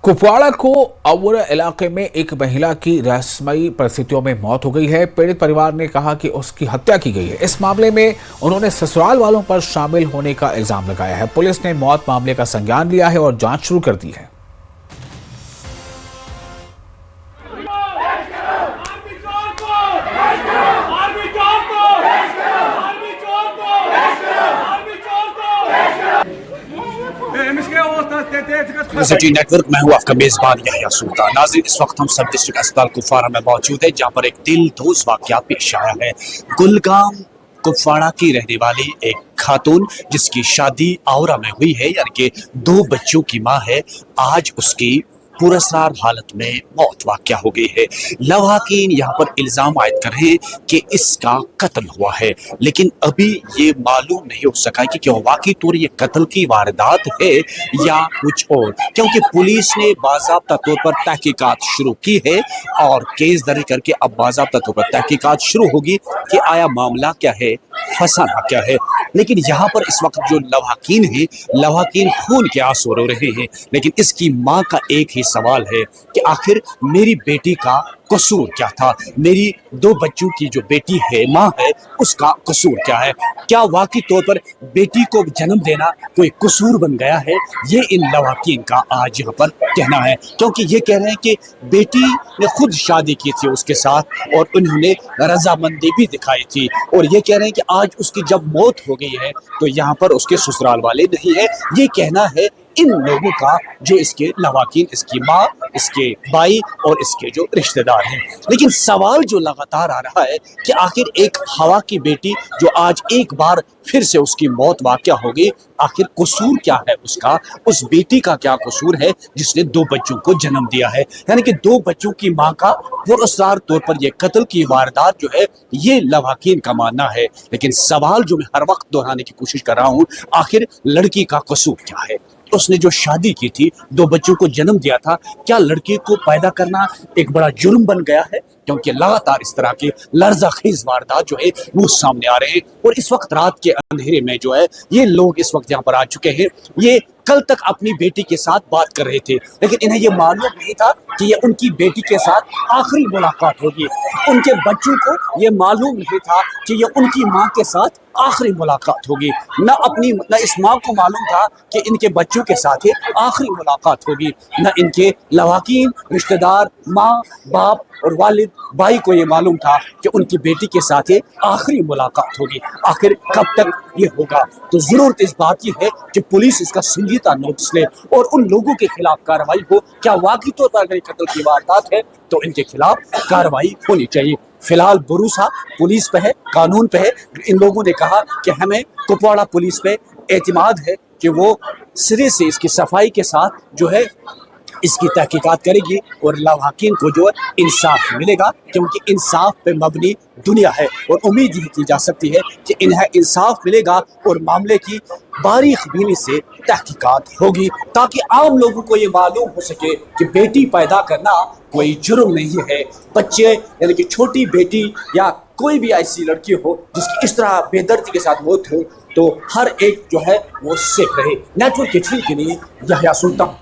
कुपवाड़ा को अवुरा इलाके में एक महिला की रहस्यमयी परिस्थितियों में मौत हो गई है। पीड़ित परिवार ने कहा कि उसकी हत्या की गई है। इस मामले में उन्होंने ससुराल वालों पर शामिल होने का इल्जाम लगाया है। पुलिस ने मौत मामले का संज्ञान लिया है और जांच शुरू कर दी है। सिटी नेटवर्क में हूँ आपका मेजबान यहया सुल्तान। नाज़रीन, इस वक्त हम सब डिस्ट्रिक्ट अस्पताल कुपवाड़ा में मौजूद है, जहाँ पर एक दिलदोज़ वाक़या पेश आया है। गुलगाम कुपवाड़ा की रहने वाली एक खातून जिसकी शादी आउरा में हुई है, यानी कि 2 बच्चों की माँ है, आज उसकी पुरअसरार हालत में मौत वाक़या हो गई है। लवाहकीन यहाँ पर इल्ज़ाम आयद कर रहे हैं कि इसका कत्ल हुआ है, लेकिन अभी ये मालूम नहीं हो सका कि क्या वाकई तौर ये कत्ल की वारदात है या कुछ और, क्योंकि पुलिस ने बाज़ाब्ता तौर पर तहकीकात शुरू की है और केस दर्ज करके अब बाज़ाब्ता तौर पर तहकीकात शुरू होगी कि आया मामला क्या है, फसाना क्या है। लेकिन यहाँ पर इस वक्त जो लवाहकीन है, लवाहकीन खून के आंसू रो रहे हैं, लेकिन इसकी माँ का एक ही सवाल है कि आखिर मेरी बेटी का कसूर क्या था, मेरी 2 बच्चों की जो बेटी है, माँ है, उसका कसूर क्या है। क्या वाकई तौर पर बेटी को जन्म देना कोई कसूर बन गया है, ये इन लवाहकीन का आज यहाँ पर कहना है। क्योंकि ये कह रहे हैं कि बेटी ने खुद शादी की थी उसके साथ और उन्होंने रजामंदी भी दिखाई थी, और ये कह रहे हैं कि आज उसकी जब मौत हो गई है तो यहाँ पर उसके ससुराल वाले नहीं है। ये कहना है इन लोगों का जो इसके लवाहकीन, इसकी माँ, इसके भाई और इसके जो रिश्तेदार हैं। लेकिन सवाल जो लगातार आ रहा है कि आखिर एक हवा की बेटी जो आज एक बार फिर से उसकी मौत वाक़या हो गई, आखिर कसूर क्या है उसका, उस बेटी का क्या कसूर है जिसने 2 बच्चों को जन्म दिया है। यानी कि 2 बच्चों की माँ का पुरअसरार तौर पर यह कत्ल की वारदात जो है, ये लवाहकीन का मानना है। लेकिन सवाल जो मैं हर वक्त दोहराने की कोशिश कर रहा हूँ, आखिर लड़की का कसूर क्या है। उसने जो शादी की थी, 2 बच्चों को जन्म दिया था, क्या लड़के को पैदा करना एक बड़ा जुर्म बन गया है? क्योंकि लगातार इस तरह के लर्ज़ाखेज़ वारदात जो है वो सामने आ रहे हैं। और इस वक्त रात के अंधेरे में जो है ये लोग इस वक्त यहाँ पर आ चुके हैं। ये कल तक अपनी बेटी के साथ बात कर रहे थे, लेकिन इन्हें ये मालूम नहीं था कि ये उनकी बेटी के साथ आखिरी मुलाकात होगी। उनके बच्चों को ये मालूम नहीं था कि ये उनकी माँ के साथ आखिरी मुलाकात होगी। न इस माँ को मालूम था कि इनके बच्चों के साथ ही आखिरी मुलाकात होगी। न इनके लवाहकीन, रिश्तेदार, माँ, बाप और वालिद, भाई को ये मालूम था कि उनकी बेटी के साथ ही आखिरी मुलाकात होगी। आखिर कब तक ये होगा? तो जरूरत इस बात की है कि पुलिस इसका संजीदा नोटिस ले और उन लोगों के खिलाफ कार्रवाई हो। क्या वाकई तौर पर अगर कत्ल की वारदात है तो इनके खिलाफ कार्रवाई होनी चाहिए। फिलहाल भरोसा पुलिस पे है, कानून पे है। इन लोगों ने कहा कि हमें कुपवाड़ा पुलिस पे एतमाद है कि वो सिरे से इसकी सफाई के साथ जो है इसकी तहकीकात करेगी और लवाहकीन को जो है इंसाफ मिलेगा, क्योंकि इंसाफ पे मबनी दुनिया है। और उम्मीद ये की जा सकती है कि इन्हें इंसाफ मिलेगा और मामले की बारीक बीनी से तहकीकात होगी, ताकि आम लोगों को ये मालूम हो सके कि बेटी पैदा करना कोई जुर्म नहीं है। बच्चे यानी कि छोटी बेटी या कोई भी ऐसी लड़की हो जिसकी इस तरह बेदर्दी के साथ मौत हो, तो हर एक जो है वो सेफ रहे। नेटवर्क के लिए यहया सुल्तान।